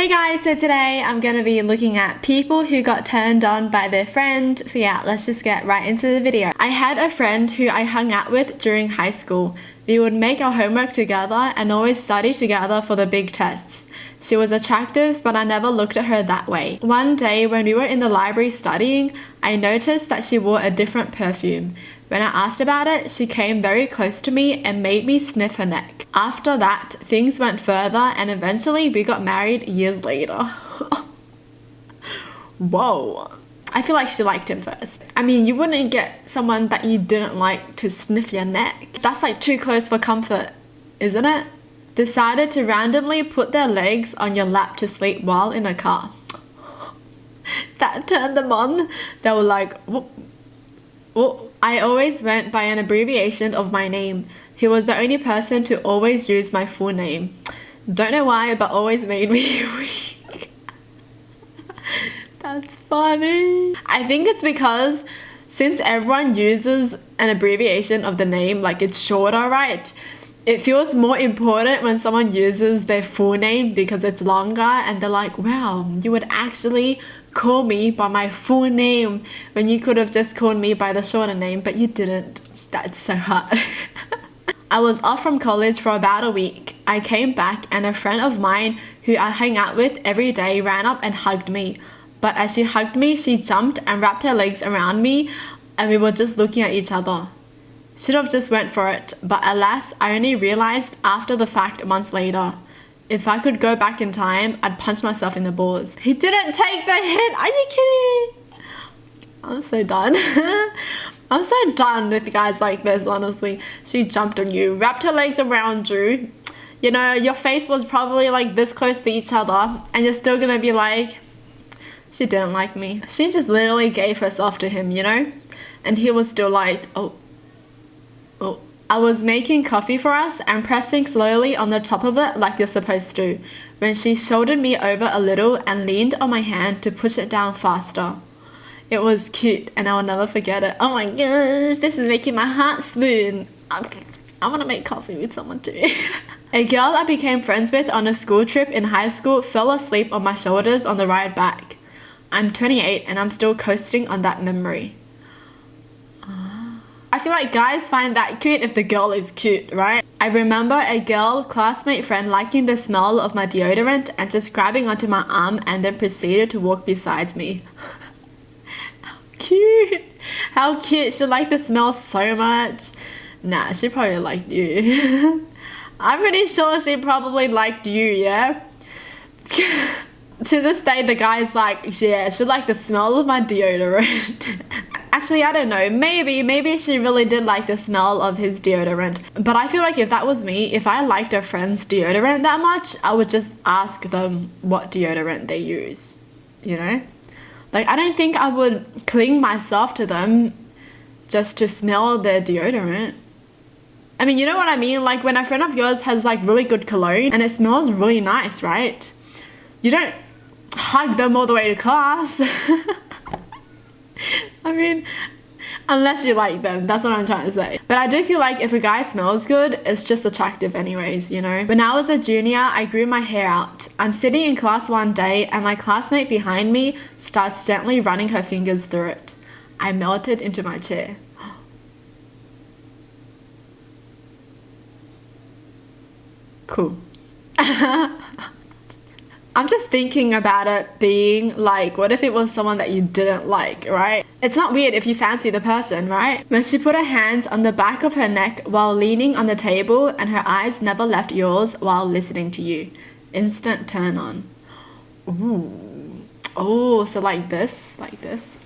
Hey guys, so today I'm going to be looking at people who got turned on by their friend. So yeah, let's just get right into the video. I had a friend who I hung out with during high school. We would make our homework together and always study together for the big tests. She was attractive, but I never looked at her that way. One day when we were in the library studying, I noticed that she wore a different perfume. When I asked about it, she came very close to me and made me sniff her neck. After that, things went further and eventually we got married years later. Whoa. I feel like she liked him first. I mean, you wouldn't get someone that you didn't like to sniff your neck. That's like too close for comfort, isn't it? Decided to randomly put their legs on your lap to sleep while in a car. That turned them on. They were like, whoop. Whoop. I always went by an abbreviation of my name. He was the only person to always use my full name. Don't know why, but always made me weak. That's funny. I think it's because since everyone uses an abbreviation of the name, like it's shorter, right? It feels more important when someone uses their full name because it's longer and they're like, wow, you would actually call me by my full name when you could have just called me by the shorter name, but you didn't. That's so hard. I was off from college for about a week. I came back and a friend of mine who I hang out with every day ran up and hugged me. But as she hugged me, she jumped and wrapped her legs around me and we were just looking at each other. Should have just went for it, but alas, I only realized after the fact months later. If I could go back in time, I'd punch myself in the balls. He didn't take the hit. Are you kidding? I'm so done. I'm so done with guys like this, honestly. She jumped on you, wrapped her legs around you. You know, your face was probably like this close to each other and you're still gonna be like, she didn't like me. She just literally gave herself to him, you know? And he was still like, oh. I was making coffee for us and pressing slowly on the top of it like you're supposed to, when she shouldered me over a little and leaned on my hand to push it down faster. It was cute and I'll never forget it. Oh my gosh, this is making my heart swoon. I want to make coffee with someone too. A girl I became friends with on a school trip in high school fell asleep on my shoulders on the ride back. I'm 28 and I'm still coasting on that memory. I feel like guys find that cute if the girl is cute, right? I remember a girl classmate friend liking the smell of my deodorant and just grabbing onto my arm and then proceeded to walk beside me. How cute! How cute! She liked the smell so much. Nah, she probably liked you. I'm pretty sure she probably liked you, yeah? To this day, the guy's like, yeah, she liked the smell of my deodorant. Actually, I don't know. Maybe she really did like the smell of his deodorant. But I feel like if that was me, if I liked a friend's deodorant that much, I would just ask them what deodorant they use, you know? Like, I don't think I would cling myself to them just to smell their deodorant. I mean, you know what I mean? Like, when a friend of yours has, like, really good cologne and it smells really nice, right? You don't hug them all the way to class. I mean, unless you like them, that's what I'm trying to say. But I do feel like if a guy smells good, it's just attractive anyways, you know? When I was a junior, I grew my hair out. I'm sitting in class one day and my classmate behind me starts gently running her fingers through it. I melted into my chair. Cool. I'm just thinking about it being like, what if it was someone that you didn't like, right? It's not weird if you fancy the person, right? When she put her hands on the back of her neck while leaning on the table and her eyes never left yours while listening to you. Instant turn on. Ooh. Oh, so like this, like this.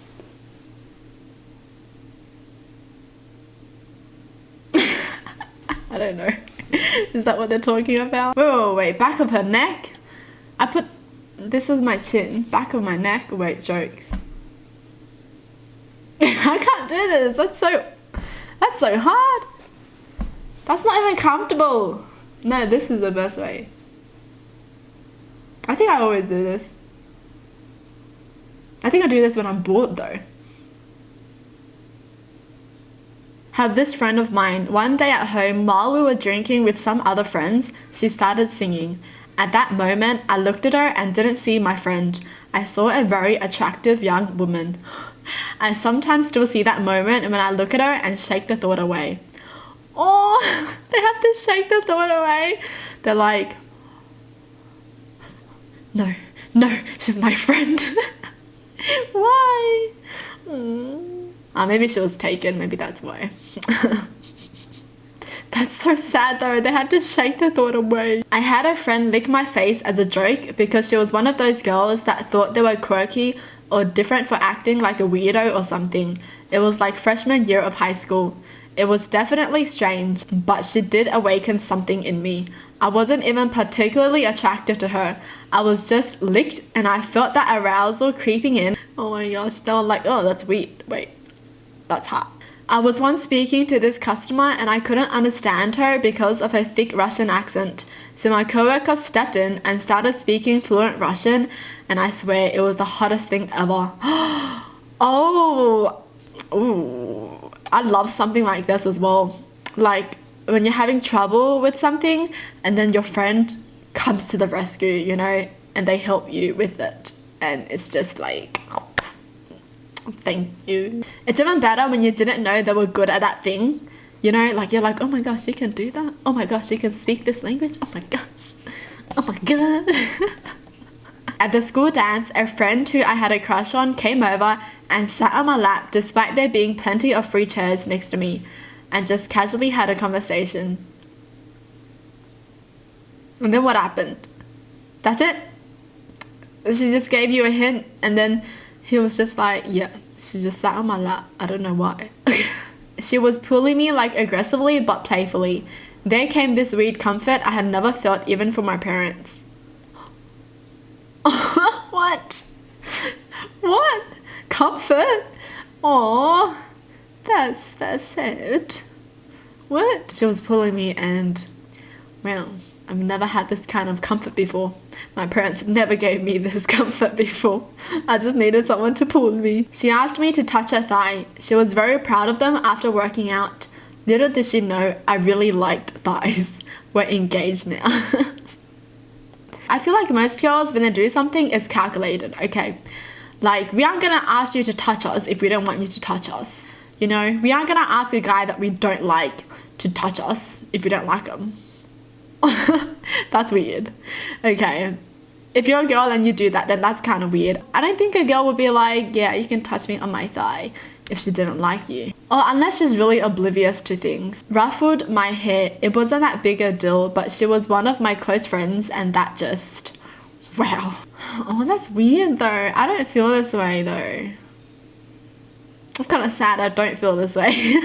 I don't know. Is that what they're talking about? Oh, wait, back of her neck? This is my chin, back of my neck. Wait, jokes. I can't do this. That's so hard. That's not even comfortable. No, this is the best way. I think I always do this. I think I do this when I'm bored though. Have this friend of mine, one day at home while we were drinking with some other friends, she started singing. At that moment, I looked at her and didn't see my friend. I saw a very attractive young woman. I sometimes still see that moment when I look at her and shake the thought away. Oh, they have to shake the thought away. They're like, no, she's my friend. Why? Maybe she was taken, maybe that's why. That's so sad though, they had to shake the thought away. I had a friend lick my face as a joke because she was one of those girls that thought they were quirky or different for acting like a weirdo or something. It was like freshman year of high school. It was definitely strange, but she did awaken something in me. I wasn't even particularly attracted to her. I was just licked and I felt that arousal creeping in. Oh my gosh, they were like, oh, that's weird. Wait, that's hot. I was once speaking to this customer and I couldn't understand her because of her thick Russian accent. So my coworker stepped in and started speaking fluent Russian, and I swear it was the hottest thing ever. Oh, ooh, I love something like this as well. Like when you're having trouble with something and then your friend comes to the rescue, you know, and they help you with it. And it's just like, thank you. It's even better when you didn't know they were good at that thing. You know, like you're like, oh my gosh, you can do that. Oh my gosh, you can speak this language. Oh my gosh. Oh my god. At the school dance, a friend who I had a crush on came over and sat on my lap despite there being plenty of free chairs next to me, and just casually had a conversation. And then what happened? That's it? She just gave you a hint and then he was just like, yeah, she just sat on my lap. I don't know why. She was pulling me like aggressively but playfully. There came this weird comfort I had never felt even from my parents. What? What? Comfort? Aww, that's sad. What? She was pulling me and, well, I've never had this kind of comfort before. My parents never gave me this comfort before. I just needed someone to pull me. She asked me to touch her thigh. She was very proud of them after working out. Little did she know I really liked thighs. We're engaged now. I feel like most girls, when they do something, it's calculated, okay? Like, we aren't gonna ask you to touch us if we don't want you to touch us. You know, we aren't gonna ask a guy that we don't like to touch us if we don't like him. That's weird. Okay, if you're a girl and you do that, then that's kind of weird. I don't think a girl would be like, yeah, you can touch me on my thigh if she didn't like you. Or unless she's really oblivious to things. Ruffled my hair. It wasn't that big a deal, but she was one of my close friends and that just, wow. Oh, that's weird though. I don't feel this way though. I'm kind of sad I don't feel this way.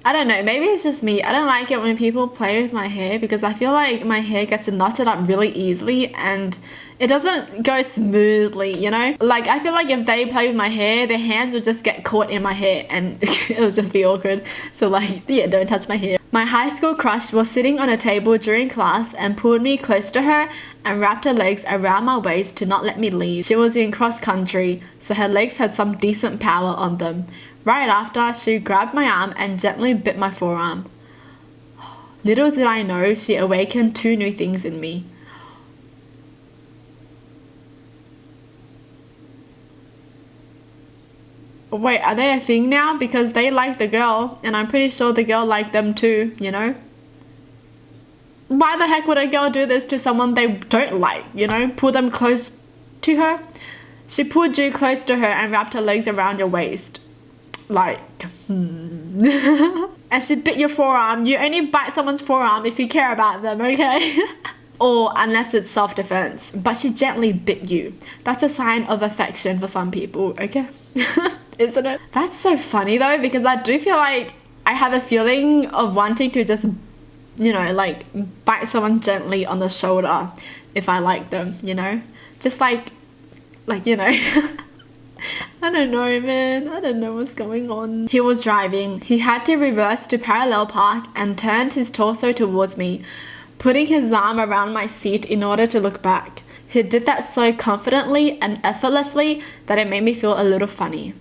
I don't know, maybe it's just me. I don't like it when people play with my hair because I feel like my hair gets knotted up really easily and it doesn't go smoothly, you know? Like, I feel like if they play with my hair, their hands would just get caught in my hair and it would just be awkward. So like, yeah, don't touch my hair. My high school crush was sitting on a table during class and pulled me close to her and wrapped her legs around my waist to not let me leave. She was in cross country, so her legs had some decent power on them. Right after, she grabbed my arm and gently bit my forearm. Little did I know she awakened two new things in me. Wait, are they a thing now? Because they like the girl, and I'm pretty sure the girl liked them too, you know? Why the heck would a girl do this to someone they don't like, you know? Pull them close to her? She pulled you close to her and wrapped her legs around your waist. Like, and she bit your forearm. You only bite someone's forearm if you care about them, okay? Or unless it's self-defense. But she gently bit you. That's a sign of affection for some people, okay? Isn't it? That's so funny though, because I do feel like I have a feeling of wanting to just, you know, like bite someone gently on the shoulder if I like them, you know? Just like, you know. I don't know, man. I don't know what's going on. He was driving. He had to reverse to parallel park and turned his torso towards me, putting his arm around my seat in order to look back. He did that so confidently and effortlessly that it made me feel a little funny.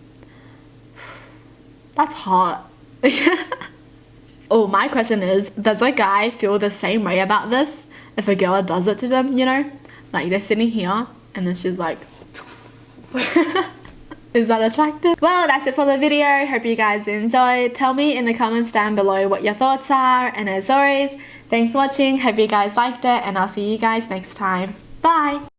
That's hot. Oh, my question is, does a guy feel the same way about this if a girl does it to them, you know? Like, they're sitting here and then she's like... Is that attractive? Well, that's it for the video. Hope you guys enjoyed. Tell me in the comments down below what your thoughts are. And as always, thanks for watching. Hope you guys liked it. And I'll see you guys next time. Bye!